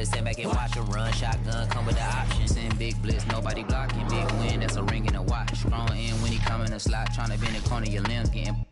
sit back and watch her run. Shotgun come with the option. Send big blitz, nobody blocking. Big win, that's a ring and a watch. Strong in when he come in the slot. Tryna bend the corner, your limbs getting.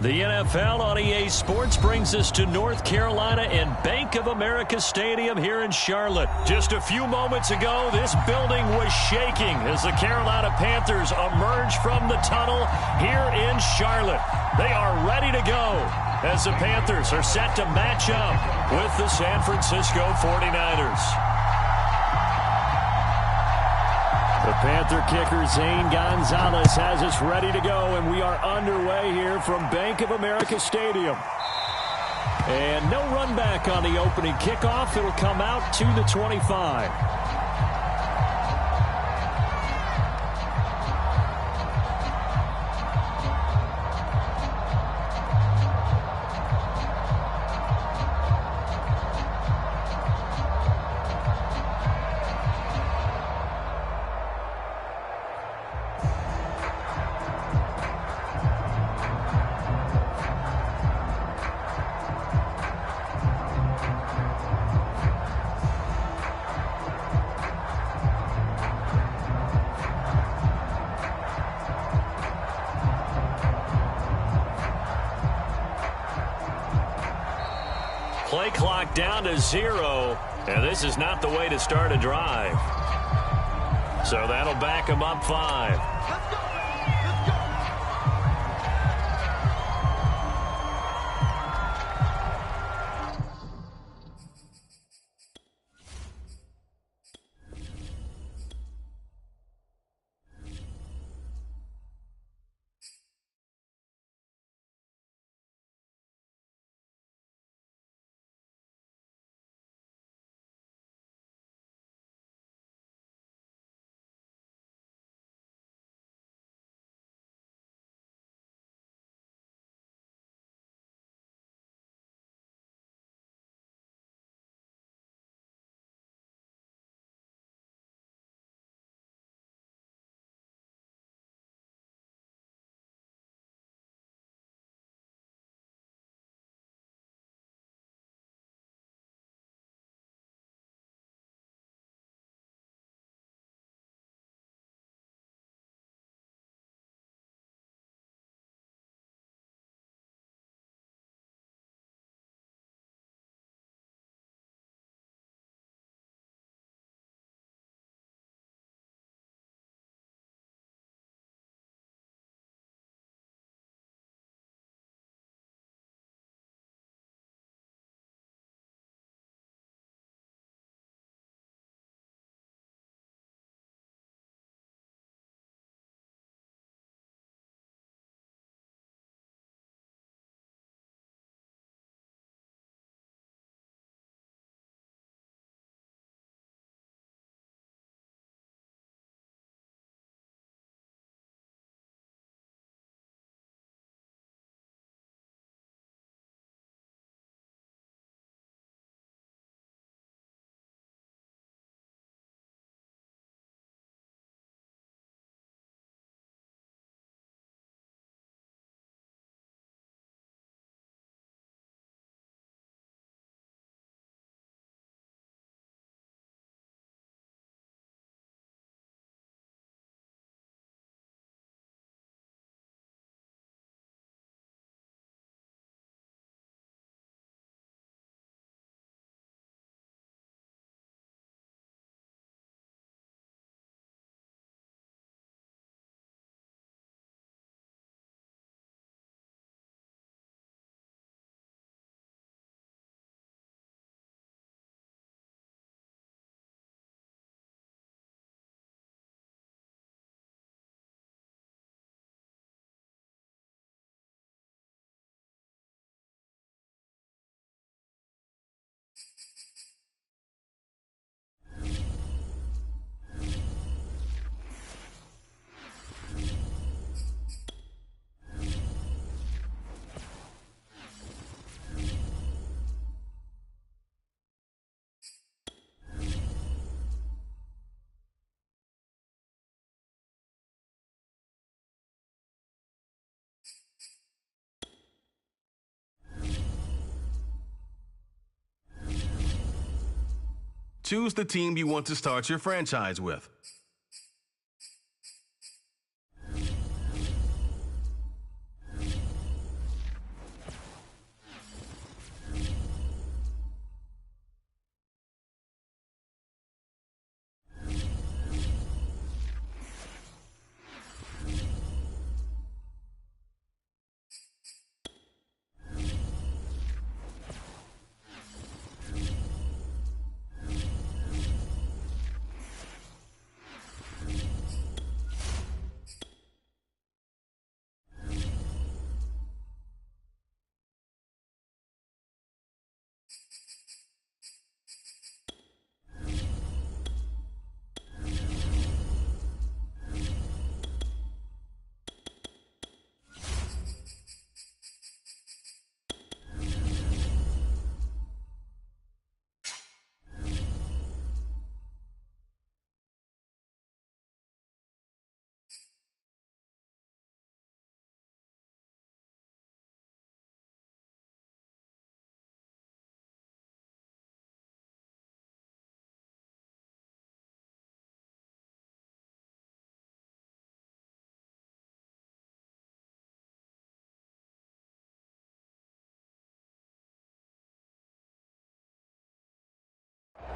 The NFL on EA Sports brings us to North Carolina and Bank of America Stadium here in Charlotte. Just a few moments ago, this building was shaking as the Carolina Panthers emerged from the tunnel here in Charlotte. They are ready to go as the Panthers are set to match up with the San Francisco 49ers. The Panther kicker, Zane Gonzalez, has us ready to go, and we are underway here from Bank of America Stadium. And no run back on the opening kickoff. It'll come out to the 25. Play clock down to 0, and this is not the way to start a drive. So that'll back them up 5. Choose the team you want to start your franchise with.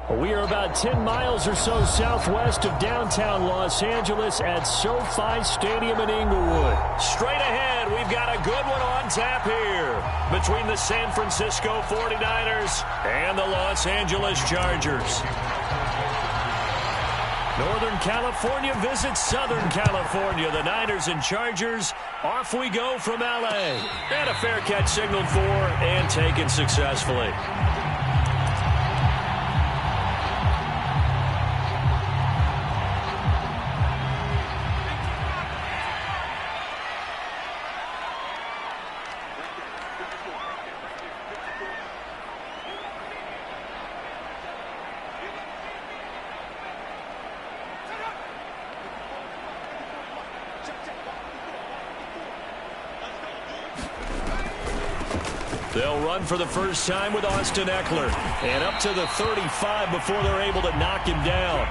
We are about 10 miles or so southwest of downtown Los Angeles at SoFi Stadium in Inglewood. Straight ahead, we've got a good one on tap here between the San Francisco 49ers and the Los Angeles Chargers. Northern California visits Southern California. The Niners and Chargers, off we go from L.A. And a fair catch signaled for and taken successfully. They'll run for the first time with Austin Eckler. And up to the 35 before they're able to knock him down.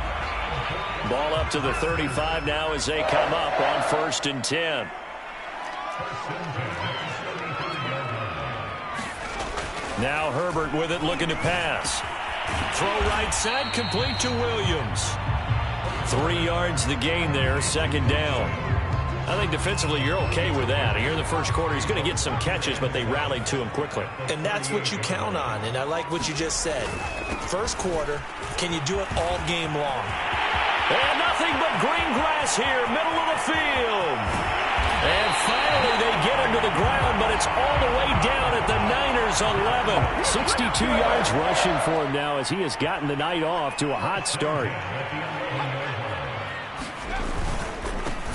Ball up to the 35 now as they come up on 1st and 10. Now Herbert with it, looking to pass. Throw right side, complete to Williams. 3 yards the gain there, 2nd down. I think defensively you're okay with that. Here in the first quarter, he's going to get some catches, but they rallied to him quickly. And that's what you count on, and I like what you just said. First quarter, can you do it all game long? And nothing but green grass here, middle of the field. And finally they get him to the ground, but it's all the way down at the Niners 11. 62 yards rushing for him now as he has gotten the night off to a hot start.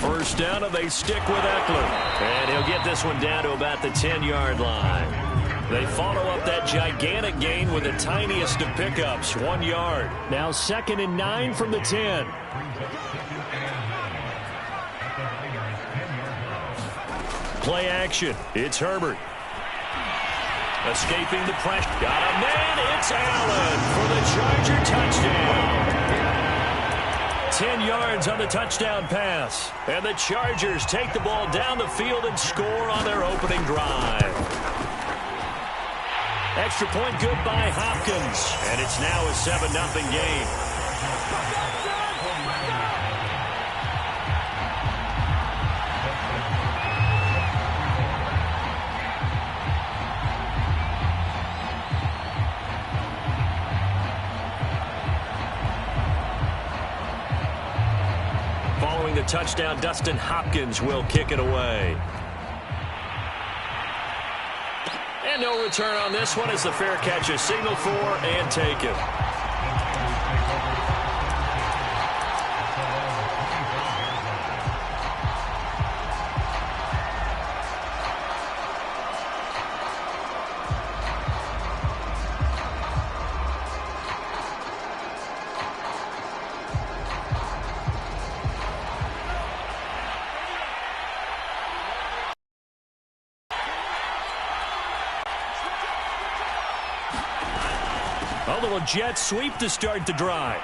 First down, and they stick with Eckler. And he'll get this one down to about the 10-yard line. They follow up that gigantic gain with the tiniest of pickups, 1 yard. Now 2nd and 9 from the 10. Play action. It's Herbert. Escaping the pressure. Got a man. It's Allen for the Charger touchdown. 10 yards on the touchdown pass. And the Chargers take the ball down the field and score on their opening drive. Extra point good by Hopkins. And it's now a 7-0 game. Following the touchdown, Dustin Hopkins will kick it away. And no return on this one as the fair catch is signaled for and taken. little jet sweep to start the drive.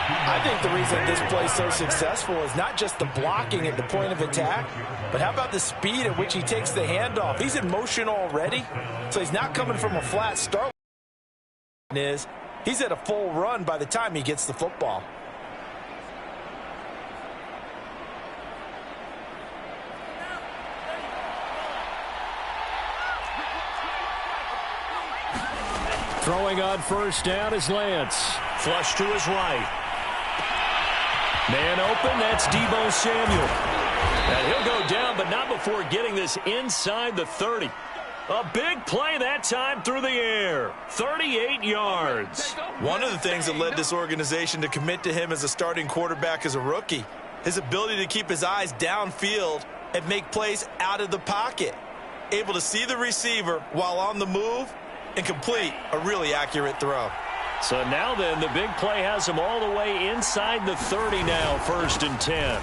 I think the reason this play is so successful is not just the blocking at the point of attack, but how about the speed at which he takes the handoff? He's in motion already, so he's not coming from a flat start. He's at a full run by the time he gets the football. Throwing on first down is Lance. Flush to his right. Man open, that's Deebo Samuel. And he'll go down, but not before getting this inside the 30. A big play that time through the air. 38 yards. One of the things that led this organization to commit to him as a starting quarterback as a rookie, his ability to keep his eyes downfield and make plays out of the pocket. Able to see the receiver while on the move and complete a really accurate throw. So now then, the big play has him all the way inside the 30 now, 1st and 10.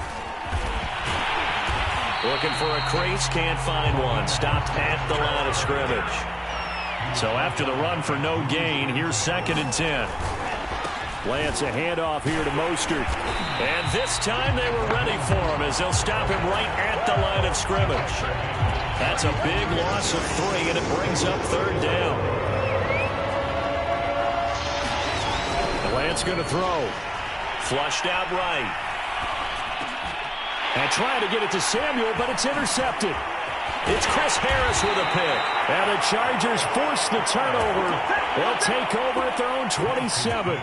Looking for a crease, can't find one. Stopped at the line of scrimmage. So after the run for no gain, here's 2nd and 10. Lance a handoff here to Mostert. And this time they were ready for him as they'll stop him right at the line of scrimmage. That's a big loss of 3, and it brings up 3rd down. Lance going to throw. Flushed out right. And trying to get it to Samuel, but it's intercepted. It's Chris Harris with a pick. And the Chargers force the turnover. They'll take over at their own 27.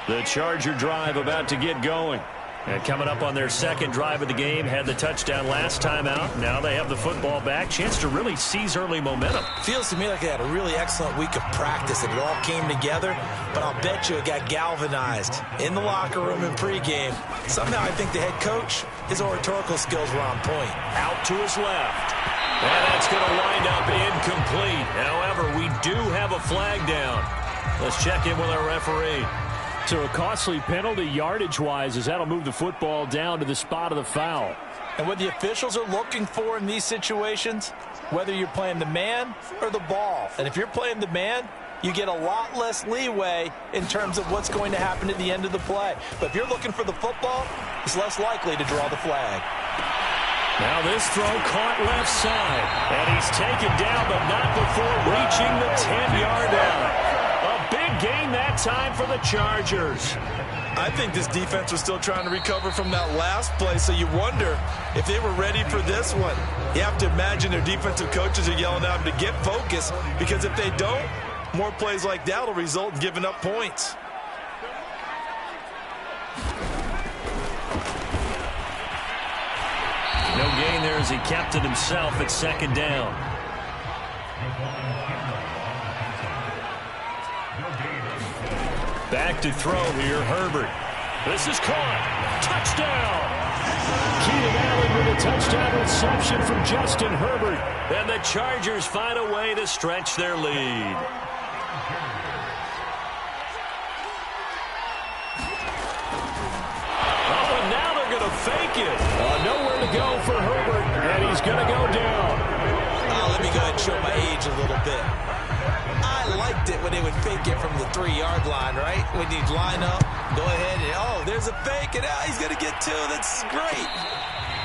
The Charger drive about to get going. And coming up on their 2nd drive of the game, had the touchdown last time out. Now they have the football back. Chance to really seize early momentum. Feels to me like they had a really excellent week of practice. It all came together, but I'll bet you it got galvanized in the locker room in pregame. Somehow I think the head coach, his oratorical skills were on point. Out to his left. And that's going to wind up incomplete. However, we do have a flag down. Let's check in with our referee. So a costly penalty yardage-wise as that'll move the football down to the spot of the foul. And what the officials are looking for in these situations, whether you're playing the man or the ball. And if you're playing the man, you get a lot less leeway in terms of what's going to happen at the end of the play. But if you're looking for the football, it's less likely to draw the flag. Now this throw caught left side. And he's taken down, but not before reaching the 10-yard line. A big gain that time for the Chargers. I think this defense was still trying to recover from that last play, so you wonder if they were ready for this one. You have to imagine their defensive coaches are yelling at them to get focused, because if they don't, more plays like that will result in giving up points. No gain there as he kept it himself at 2nd down. Back to throw here, Herbert. This is caught. Touchdown! Keenan Allen with a touchdown reception from Justin Herbert. And the Chargers find a way to stretch their lead. Oh, and now they're going to fake it. Nowhere to go for Herbert, and he's going to go down. Let me go ahead and show my age a little bit. I liked it when they would fake it from the 3-yard line, right? When you'd line up, go ahead and, oh, there's a fake, and he's going to get 2. That's great.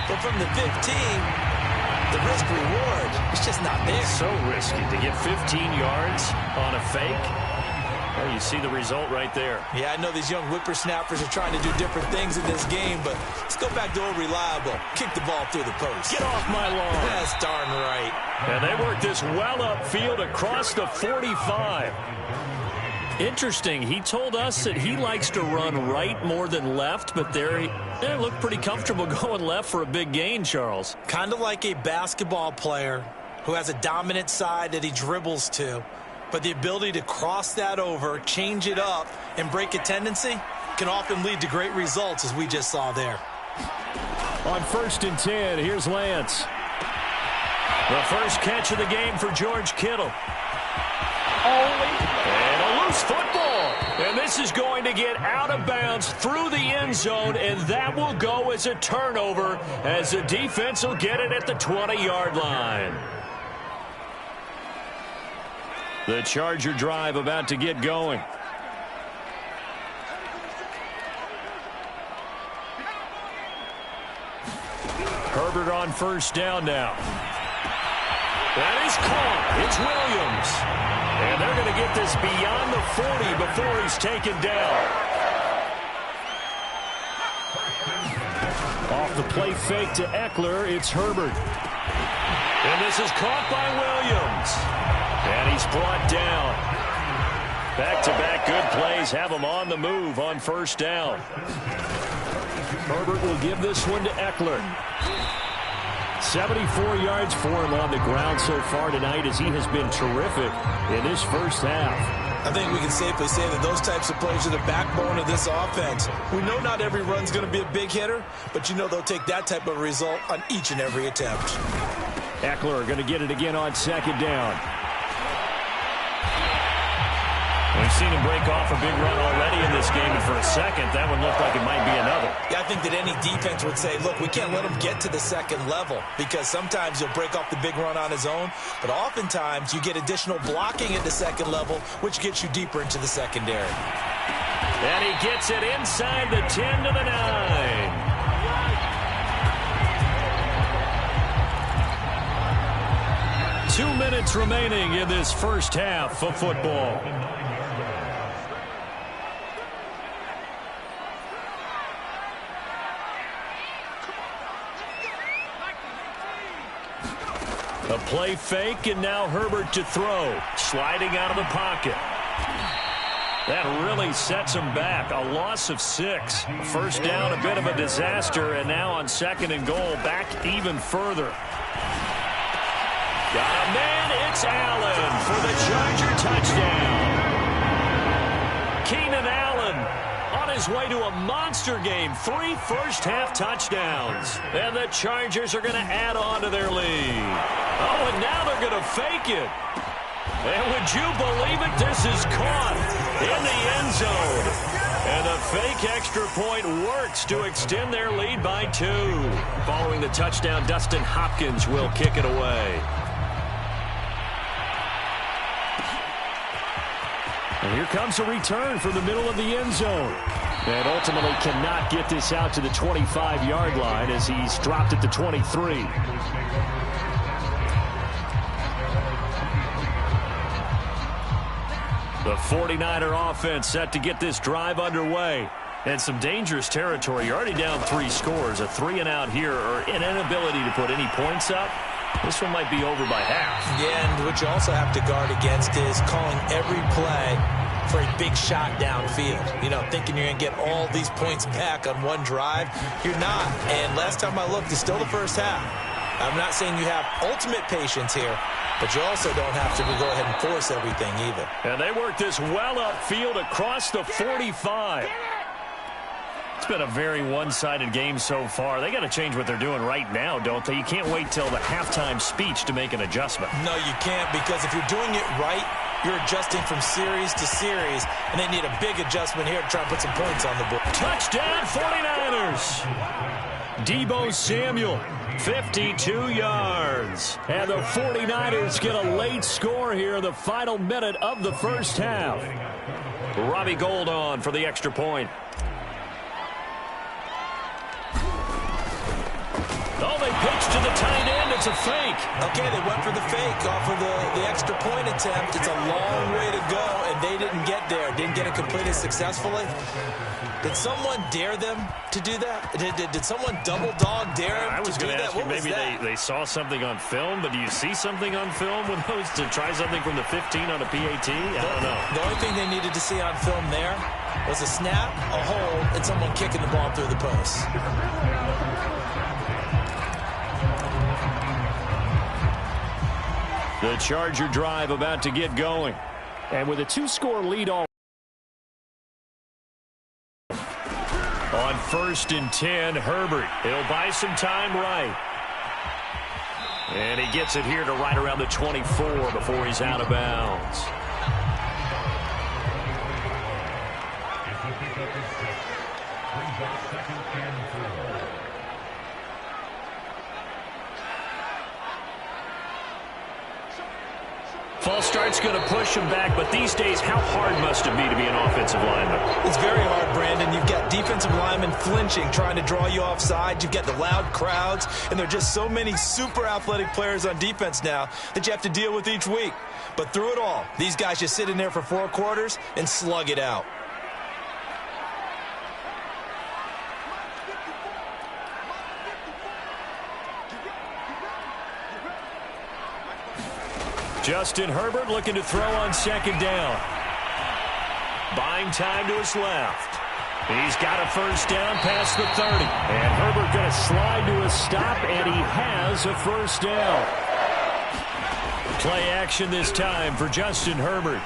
But from the 15, the risk-reward, it's just not there. It's so risky to get 15 yards on a fake. Well, you see the result right there. Yeah, I know these young whippersnappers are trying to do different things in this game, but let's go back to old reliable. Kick the ball through the post. Get off my lawn. That's darn right. And they work this well upfield across the 45. Interesting. He told us that he likes to run right more than left, but they look pretty comfortable going left for a big gain, Charles. Kind of like a basketball player who has a dominant side that he dribbles to. But the ability to cross that over, change it up, and break a tendency can often lead to great results, as we just saw there. On 1st and 10, here's Lance. The first catch of the game for George Kittle. And a loose football. And this is going to get out of bounds through the end zone, and that will go as a turnover as the defense will get it at the 20-yard line. The Charger drive about to get going. Herbert on first down now. That is caught. It's Williams. And they're going to get this beyond the 40 before he's taken down. Off the play fake to Eckler, it's Herbert. And this is caught by Williams. And he's brought down. Back-to-back good plays have him on the move on first down. Herbert will give this one to Eckler. 74 yards for him on the ground so far tonight as he has been terrific in this first half. I think we can safely say that those types of plays are the backbone of this offense. We know not every run's going to be a big hitter, but you know they'll take that type of result on each and every attempt. Eckler going to get it again on second down. We've seen him break off a big run already in this game, and for a second, that one looked like it might be another. Yeah, I think that any defense would say, look, we can't let him get to the second level because sometimes he'll break off the big run on his own, but oftentimes you get additional blocking at the second level, which gets you deeper into the secondary. And he gets it inside the 10 to the 9. 2 minutes remaining in this first half of football. A play fake, and now Herbert to throw. Sliding out of the pocket. That really sets him back. A loss of 6. First down, a bit of a disaster, and now on second and goal, back even further. Got a man, it's Allen for the Charger touchdown. Keenan Allen on his way to a monster game. 3 first-half touchdowns. And the Chargers are going to add on to their lead. Oh, and now they're going to fake it. And would you believe it? This is caught in the end zone. And the fake extra point works to extend their lead by 2. Following the touchdown, Dustin Hopkins will kick it away. And here comes a return from the middle of the end zone. And ultimately cannot get this out to the 25-yard line as he's dropped at the 23. The 49er offense set to get this drive underway. And some dangerous territory. You're already down 3 scores. A 3-and-out here or an inability to put any points up. This one might be over by half. Yeah, and what you also have to guard against is calling every play for a big shot downfield. You know, thinking you're going to get all these points back on one drive. You're not. And last time I looked, it's still the first half. I'm not saying you have ultimate patience here, but you also don't have to go ahead and force everything either. And they work this well upfield across the 45. It's been a very one-sided game so far. They got to change what they're doing right now, don't they? You can't wait till the halftime speech to make an adjustment. No, you can't, because if you're doing it right, you're adjusting from series to series, and they need a big adjustment here to try and put some points on the board. Touchdown, 49ers! Deebo Samuel, 52 yards. And the 49ers get a late score here in the final minute of the first half. Robbie Gould on for the extra point. Oh, they pitch to the tight end. It's a fake. Okay, they went for the fake off of the extra point attempt. It's a long way to go, and they didn't get there. Didn't get it completed successfully. Did someone dare them to do that? Did someone double dog dare them I was going to ask you, maybe they saw something on film, but do you see something on film with those to try something from the 15 on a PAT? I don't know. The only thing they needed to see on film there was a snap, a hold, and someone kicking the ball through the post. The Charger drive about to get going. And with a 2-score lead on first and 10, Herbert. He'll buy some time right. And he gets it here to right around the 24 before he's out of bounds. False start's going to push him back, but these days, how hard must it be to be an offensive lineman? It's very hard, Brandon. You've got defensive linemen flinching, trying to draw you offside. You've got the loud crowds, and there are just so many super athletic players on defense now that you have to deal with each week. But through it all, these guys just sit in there for 4 quarters and slug it out. Justin Herbert looking to throw on 2nd down. Buying time to his left. He's got a 1st down past the 30. And Herbert going to slide to a stop, and he has a 1st down. Play action this time for Justin Herbert.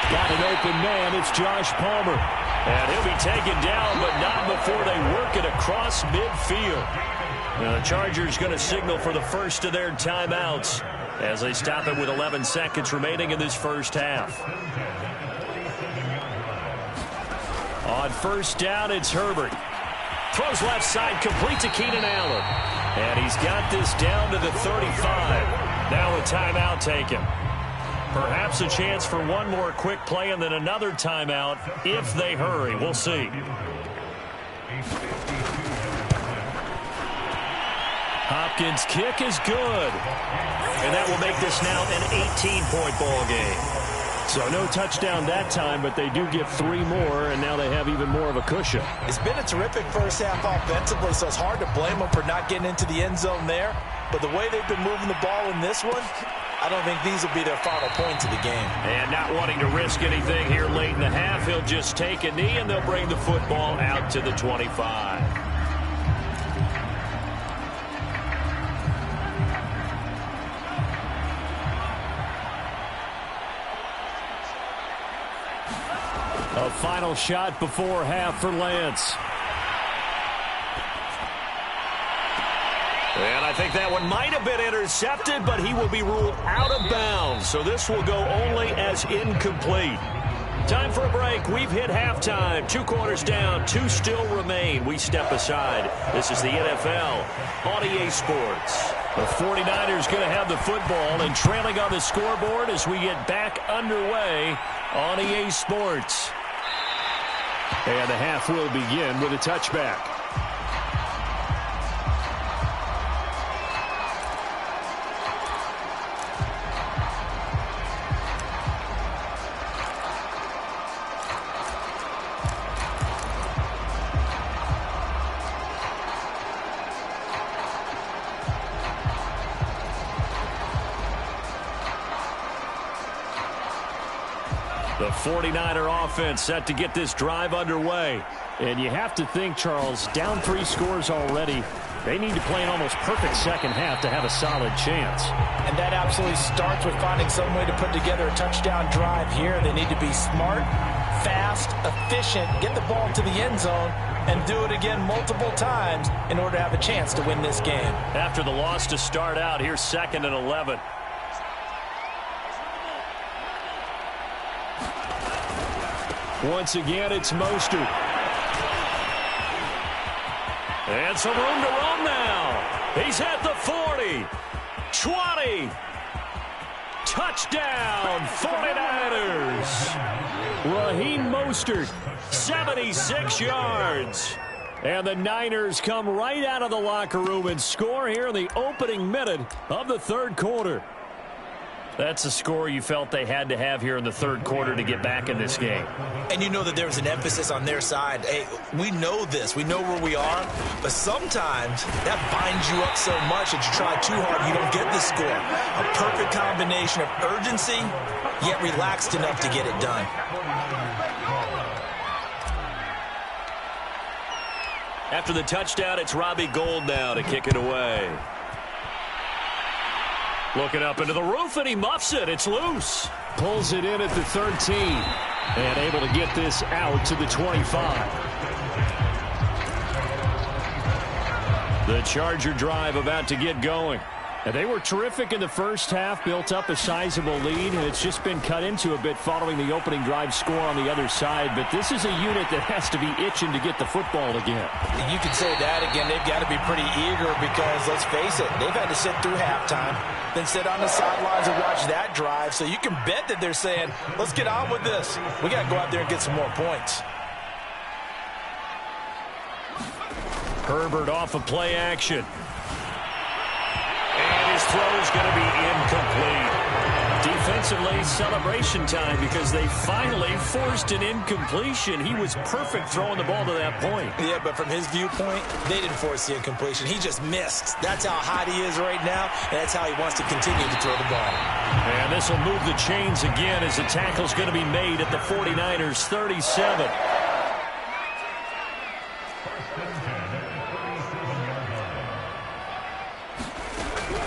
Got an open man. It's Josh Palmer. And he'll be taken down, but not before they work it across midfield. Now the Chargers going to signal for the first of their timeouts as they stop it with 11 seconds remaining in this first half. On 1st down, it's Herbert. Throws left side, complete to Keenan Allen. And he's got this down to the 35. Now a timeout taken. Perhaps a chance for one more quick play and then another timeout if they hurry. We'll see. Hopkins' kick is good. And that will make this now an 18-point ball game. So no touchdown that time, but they do get 3 more, and now they have even more of a cushion. It's been a terrific first half offensively, so it's hard to blame them for not getting into the end zone there. But the way they've been moving the ball in this one, I don't think these will be their final points of the game. And not wanting to risk anything here late in the half, he'll just take a knee, and they'll bring the football out to the 25. A final shot before half for Lance. And I think that one might have been intercepted, but he will be ruled out of bounds. So this will go only as incomplete. Time for a break. We've hit halftime. 2 quarters down. 2 still remain. We step aside. This is the NFL on EA Sports. The 49ers going to have the football and trailing on the scoreboard as we get back underway on EA Sports. And the half will begin with a touchback. The 49er offense set to get this drive underway. And you have to think, Charles, down 3 scores already. They need to play an almost perfect second half to have a solid chance. And that absolutely starts with finding some way to put together a touchdown drive here. They need to be smart, fast, efficient, get the ball to the end zone, and do it again multiple times in order to have a chance to win this game. After the loss to start out, here's 2nd and 11. Once again, it's Mostert. And some room to run now. He's at the 40. 20. Touchdown, 49ers. Raheem Mostert, 76 yards. And the Niners come right out of the locker room and score here in the opening minute of the 3rd quarter. That's a score you felt they had to have here in the 3rd quarter to get back in this game. And you know that there was an emphasis on their side. Hey, we know this. We know where we are. But sometimes that binds you up so much that you try too hard, you don't get the score. A perfect combination of urgency, yet relaxed enough to get it done. After the touchdown, it's Robbie Gould now to kick it away. Looking up into the roof, and he muffs it. It's loose. Pulls it in at the 13. And able to get this out to the 25. The Charger drive about to get going. And they were terrific in the first half, built up a sizable lead, and it's just been cut into a bit following the opening drive score on the other side. But this is a unit that has to be itching to get the football again. You can say that again. They've got to be pretty eager because, let's face it, they've had to sit through halftime, then sit on the sidelines and watch that drive. So you can bet that they're saying, let's get on with this. We got to go out there and get some more points. Herbert off of play action. And his throw is going to be incomplete. Defensively, celebration time because they finally forced an incompletion. He was perfect throwing the ball to that point. Yeah, but from his viewpoint, they didn't force the incompletion. He just missed. That's how hot he is right now, and that's how he wants to continue to throw the ball. And this will move the chains again as the tackle's going to be made at the 49ers' 37.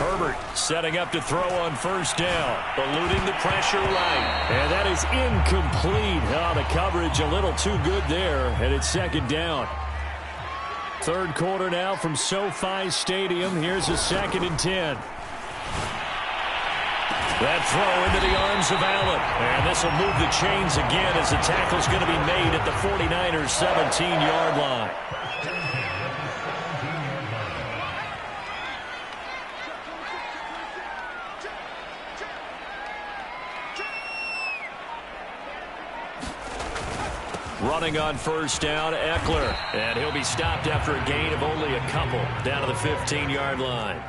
Herbert setting up to throw on first down, eluding the pressure right. And that is incomplete. Oh, the coverage a little too good there, and it's second down. Third quarter now from SoFi Stadium. Here's a 2nd and 10. That throw into the arms of Allen. And this will move the chains again as the tackle's going to be made at the 49ers' 17-yard line. Running on first down, Eckler. And he'll be stopped after a gain of only a couple down to the 15-yard line.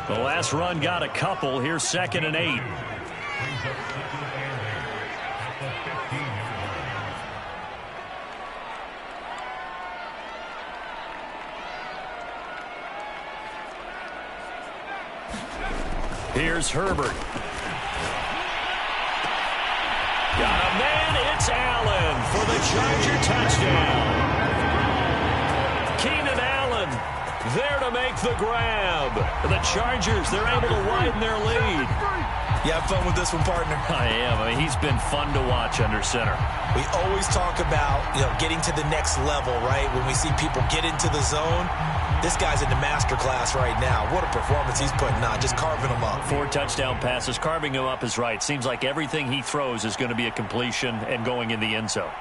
The last run got a couple. Here's 2nd and 8. Here's Herbert. Got a man, it's Allen for the Charger touchdown. Keenan Allen there to make the grab. The Chargers, they're able to widen their lead. You have fun with this one, partner? I am. I mean, he's been fun to watch under center. We always talk about, getting to the next level, right? When we see people get into the zone, this guy's in the master class right now. What a performance he's putting on, just carving them up. 4 touchdown passes, carving him up is right. Seems like everything he throws is going to be a completion and going in the end zone.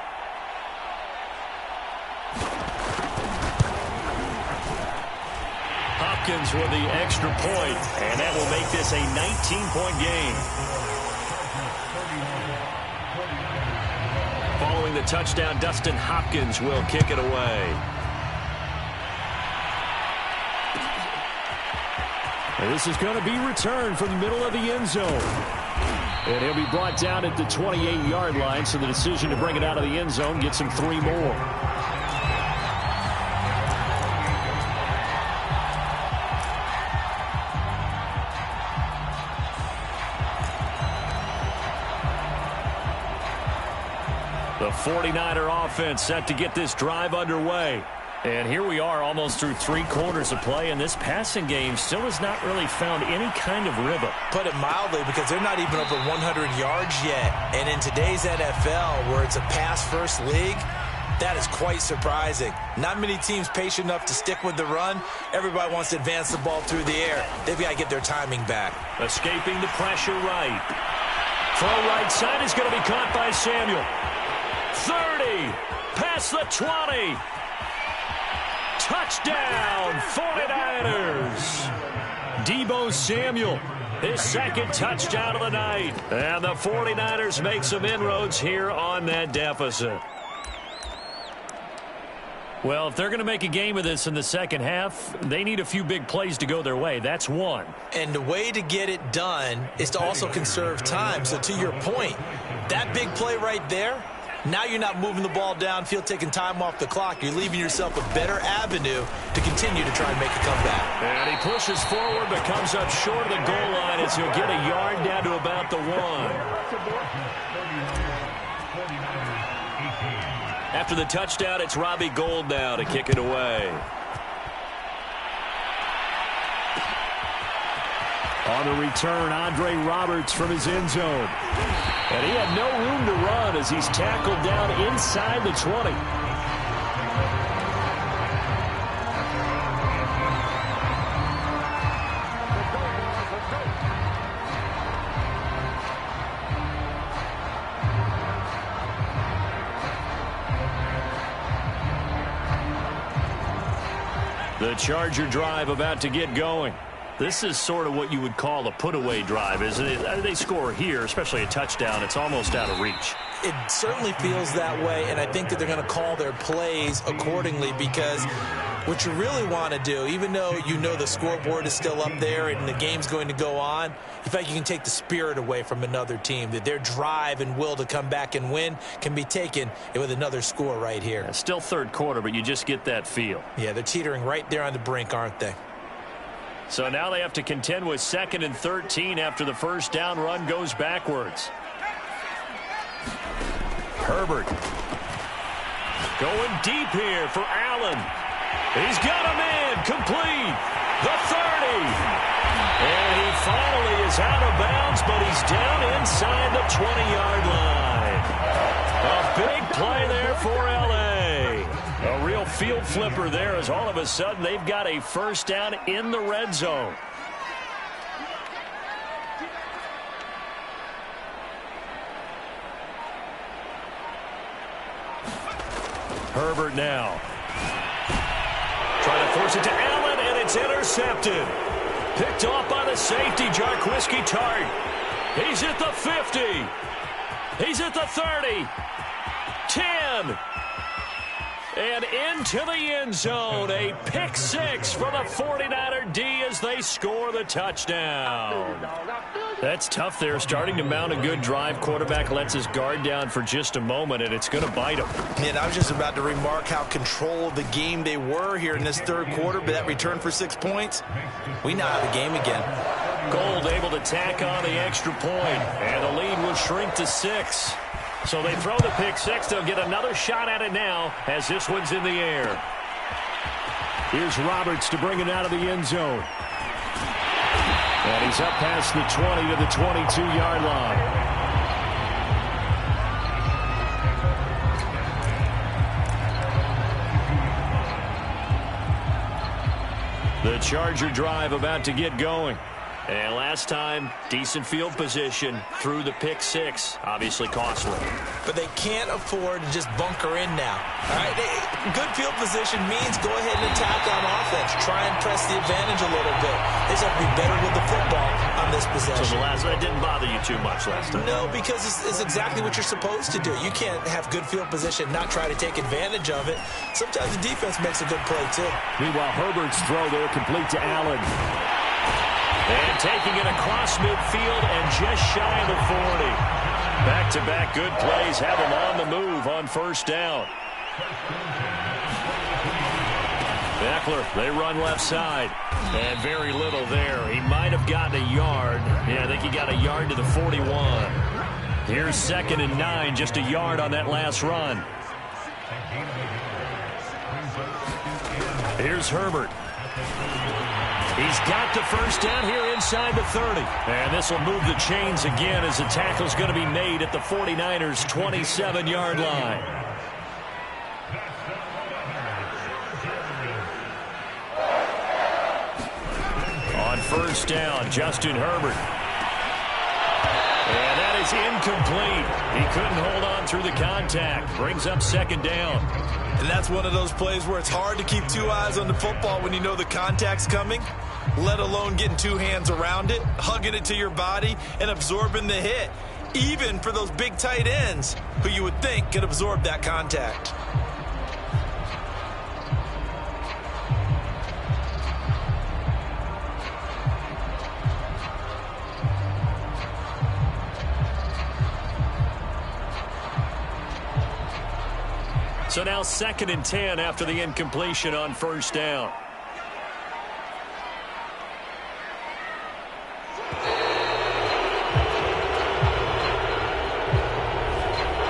Hopkins with the extra point, and that will make this a 19-point game. Following the touchdown, Dustin Hopkins will kick it away. And this is going to be returned from the middle of the end zone. And he'll be brought down at the 28-yard line, so the decision to bring it out of the end zone gets him 3 more. The 49er offense set to get this drive underway. And here we are almost through 3 quarters of play, and this passing game still has not really found any kind of rhythm. Put it mildly, because they're not even over 100 yards yet. And in today's NFL, where it's a pass-first league, that is quite surprising. Not many teams patient enough to stick with the run. Everybody wants to advance the ball through the air. They've got to get their timing back. Escaping the pressure right. Throw right side is going to be caught by Samuel. 30, past the 20. Touchdown, 49ers. Deebo Samuel, his 2nd touchdown of the night. And the 49ers make some inroads here on that deficit. Well, if they're going to make a game of this in the second half, they need a few big plays to go their way. That's one. And the way to get it done is to also conserve time. So to your point, that big play right there, now you're not moving the ball downfield, taking time off the clock. You're leaving yourself a better avenue to continue to try and make a comeback. And he pushes forward but comes up short of the goal line as he'll get a yard down to about the 1. After the touchdown, it's Robbie Gould now to kick it away. On the return, Andre Roberts from his end zone. And he had no room to run as he's tackled down inside the 20. The Charger drive about to get going. This is sort of what you would call a put-away drive, isn't it? They score here, especially a touchdown. It's almost out of reach. It certainly feels that way, and I think that they're going to call their plays accordingly, because what you really want to do, even though you know the scoreboard is still up there and the game's going to go on, in fact, you can take the spirit away from another team, that their drive and will to come back and win can be taken with another score right here. Yeah, still third quarter, but you just get that feel. Yeah, they're teetering right there on the brink, aren't they? So now they have to contend with 2nd and 13 after the first down run goes backwards. Herbert going deep here for Allen. He's got him in, complete, the 30. And he finally is out of bounds, but he's down inside the 20-yard line. A big play there for L.A. A real field flipper there, as all of a sudden they've got a first down in the red zone. Herbert now. Trying to force it to Allen, and it's intercepted. Picked off by the safety, Jarquiski Tart. He's at the 50. He's at the 30. 10. And into the end zone. A pick six for the 49er D as they score the touchdown. That's tough there. Starting to mount a good drive. Quarterback lets his guard down for just a moment, and it's going to bite him. And I was just about to remark how control of the game they were here in this third quarter, but that return for 6 points, we now have the game again. Gold able to tack on the extra point, and the lead will shrink to 6. So they throw the pick six. They'll get another shot at it now as this one's in the air. Here's Roberts to bring it out of the end zone. And he's up past the 20 to the 22-yard line. The Charger drive about to get going. And last time, decent field position through the pick six. Obviously costly. But they can't afford to just bunker in now. All right, good field position means go ahead and attack on offense. Try and press the advantage a little bit. They just have to be better with the football on this possession. So the last one didn't bother you too much last time? No, because it's exactly what you're supposed to do. You can't have good field position, not try to take advantage of it. Sometimes the defense makes a good play, too. Meanwhile, Herbert's throw there complete to Allen. And taking it across midfield and just shy of the 40. Back-to-back good plays have him on the move on first down. Eckler, they run left side. And very little there. He might have gotten a yard. Yeah, I think he got a yard to the 41. Here's 2nd and 9, just a yard on that last run. Here's Herbert. He's got the first down here inside the 30. And this will move the chains again as the tackle's going to be made at the 49ers' 27-yard line. On first down, Justin Herbert. And that is incomplete. He couldn't hold on through the contact. Brings up 2nd down. And that's one of those plays where it's hard to keep two eyes on the football when you know the contact's coming, let alone getting two hands around it, hugging it to your body, and absorbing the hit, even for those big tight ends who you would think could absorb that contact. So now 2nd and 10 after the incompletion on first down.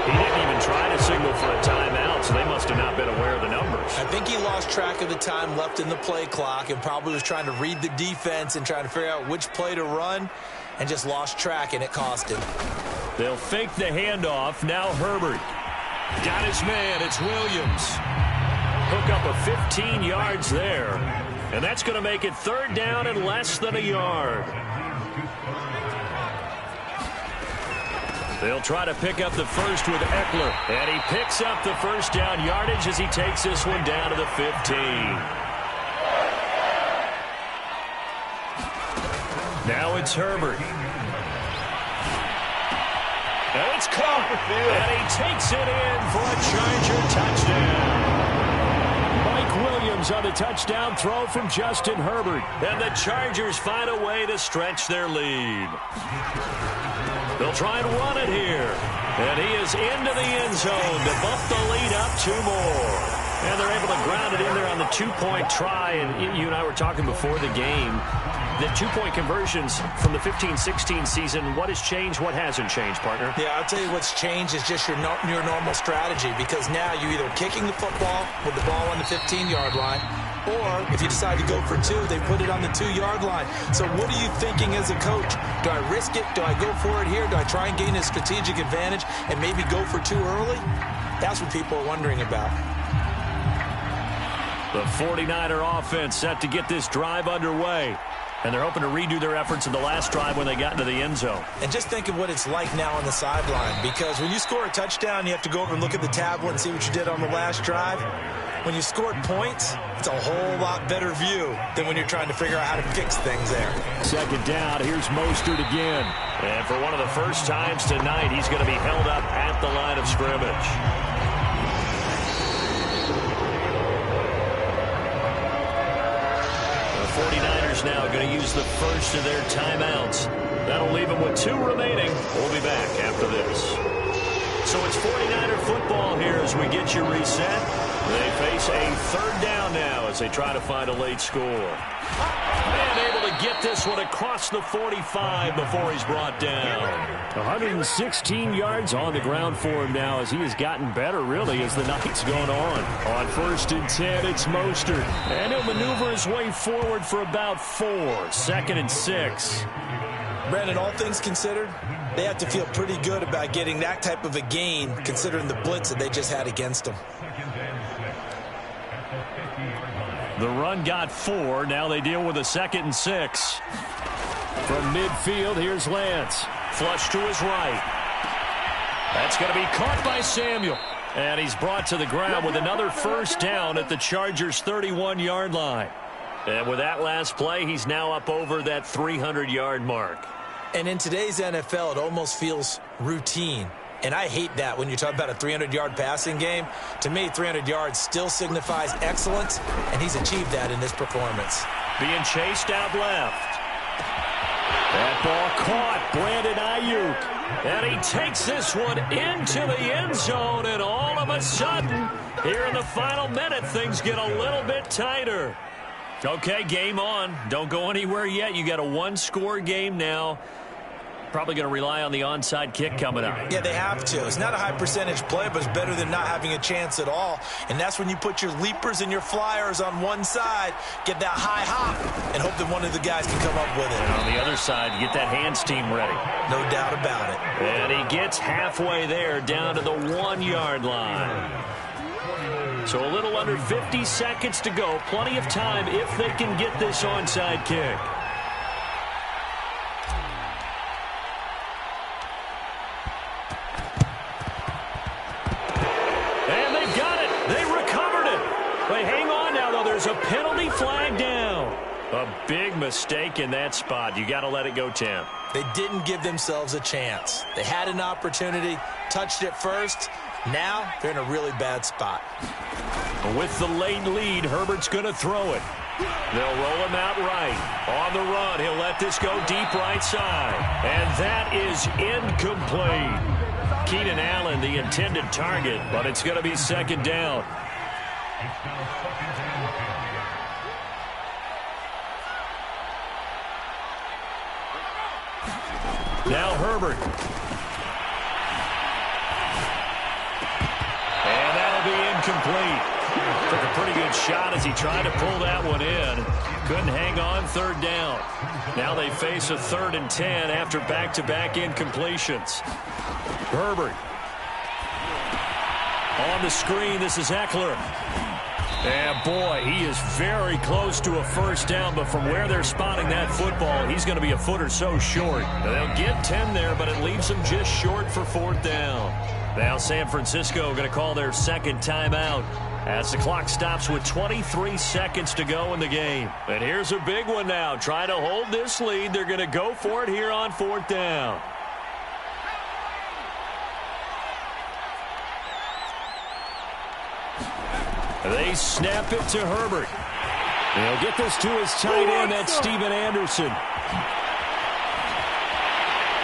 He didn't even try to signal for a timeout, so they must have not been aware of the numbers. I think he lost track of the time left in the play clock and probably was trying to read the defense and trying to figure out which play to run and just lost track, and it cost him. They'll fake the handoff. Now Herbert. Got his man. It's Williams. Hook up a 15 yards there. And that's going to make it 3rd down and less than a yard. They'll try to pick up the first with Eckler. And he picks up the first down yardage as he takes this one down to the 15. Now it's Herbert. And it's caught. And he takes it in for a Charger touchdown. Mike Williams on the touchdown throw from Justin Herbert. And the Chargers find a way to stretch their lead. They'll try and run it here. And he is into the end zone to bump the lead up 2 more. And they're able to ground it in there on the 2-point try. And you and I were talking before the game. The 2-point conversions from the 15-16 season, what has changed, what hasn't changed, partner? Yeah, I'll tell you what's changed is just your normal strategy, because now you're either kicking the football with the ball on the 15-yard line, or if you decide to go for 2, they put it on the 2-yard line. So what are you thinking as a coach? Do I risk it? Do I go for it here? Do I try and gain a strategic advantage and maybe go for 2 early? That's what people are wondering about. The 49er offense set to get this drive underway. And they're hoping to redo their efforts in the last drive when they got into the end zone. And just think of what it's like now on the sideline, because when you score a touchdown, you have to go over and look at the tablet and see what you did on the last drive. When you scored points, it's a whole lot better view than when you're trying to figure out how to fix things there. Second down, here's Mostert again. And for one of the first times tonight, he's going to be held up at the line of scrimmage. The 49ers now going to use the first of their timeouts. That'll leave them with 2 remaining. We'll be back after this. So it's 49er football here as we get you reset. They face a third down now as they try to find a late score. And able to get this one across the 45 before he's brought down. 116 yards on the ground for him now as he has gotten better, really, as the night's gone on. On 1st and 10, it's Mostert. And he'll maneuver his way forward for about 4. 2nd and 6. Brandon, all things considered, they have to feel pretty good about getting that type of a gain, considering the blitz that they just had against them. The run got 4. Now they deal with a 2nd and 6. From midfield, here's Lance. Flush to his right. That's going to be caught by Samuel. And he's brought to the ground with another first down at the Chargers' 31-yard line. And with that last play, he's now up over that 300-yard mark. And in today's NFL, it almost feels routine. And I hate that when you talk about a 300-yard passing game. To me, 300 yards still signifies excellence, and he's achieved that in this performance. Being chased out left. That ball caught. Brandon Ayuk. And he takes this one into the end zone, and all of a sudden, here in the final minute, things get a little bit tighter. Okay, game on. Don't go anywhere yet. You got a 1-score game now. Probably going to rely on the onside kick coming up. Yeah, they have to. It's not a high percentage play, but it's better than not having a chance at all. And that's when you put your leapers and your flyers on one side, get that high hop, and hope that one of the guys can come up with it. And on the other side, you get that hands team ready. No doubt about it. And he gets halfway there, down to the 1-yard line. So a little under 50 seconds to go. Plenty of time if they can get this onside kick. There's a penalty flag down. A big mistake in that spot. You got to let it go, Tim. They didn't give themselves a chance. They had an opportunity, touched it first. Now they're in a really bad spot. With the late lead, Herbert's going to throw it. They'll roll him out right. On the run, he'll let this go deep right side. And that is incomplete. Keenan Allen, the intended target, but it's going to be 2nd down. Now Herbert. And that'll be incomplete. Took a pretty good shot as he tried to pull that one in. Couldn't hang on. 3rd down. Now they face a 3rd and 10 after back-to-back incompletions. Herbert. On the screen, this is Eckler. And, boy, he is very close to a first down, but from where they're spotting that football, he's going to be a foot or so short. They'll get 10 there, but it leaves them just short for 4th down. Now San Francisco going to call their 2nd timeout. As the clock stops with 23 seconds to go in the game. And here's a big one now. Trying to hold this lead. They're going to go for it here on 4th down. They snap it to Herbert. He'll get this to his tight end. That's Steven Anderson.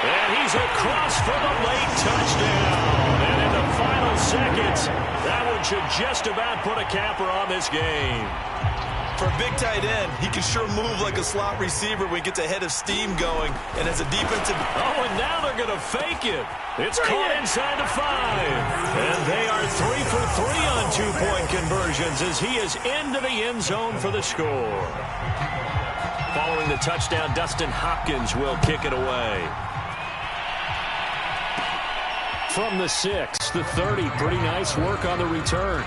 And he's across for the late touchdown. And in the final seconds, that one should just about put a capper on this game. For a big tight end, he can sure move like a slot receiver when he gets a head of steam going. And as a defensive... Oh, and now they're going to fake it. It's caught inside the 5. And they are 3 for 3 on two-point conversions as he is into the end zone for the score. Following the touchdown, Dustin Hopkins will kick it away. From the 6, the 30, pretty nice work on the return.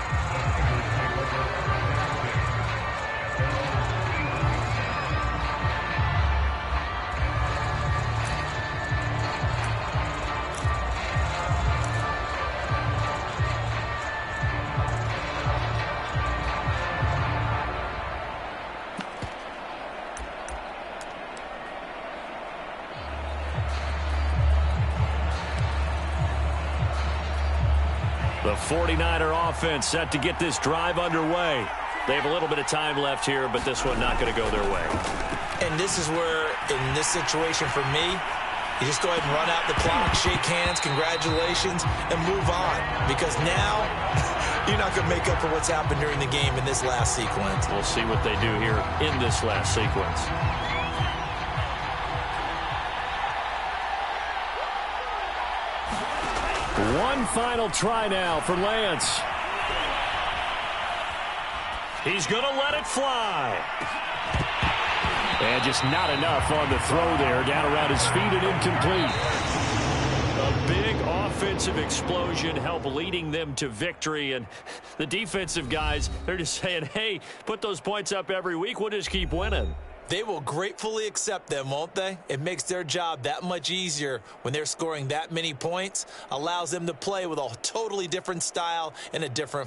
The 49er offense set to get this drive underway. They have a little bit of time left here, but this one not going to go their way. And this is where, in this situation for me, you just go ahead and run out the clock, shake hands, congratulations, and move on. Because now, you're not going to make up for what's happened during the game in this last sequence. We'll see what they do here in this last sequence. One final try now for Lance. He's going to let it fly. And just not enough on the throw there. Down around his feet and incomplete. A big offensive explosion helped leading them to victory. And the defensive guys, they're just saying, hey, put those points up every week. We'll just keep winning. They will gratefully accept them, won't they? It makes their job that much easier when they're scoring that many points. Allows them to play with a totally different style and a different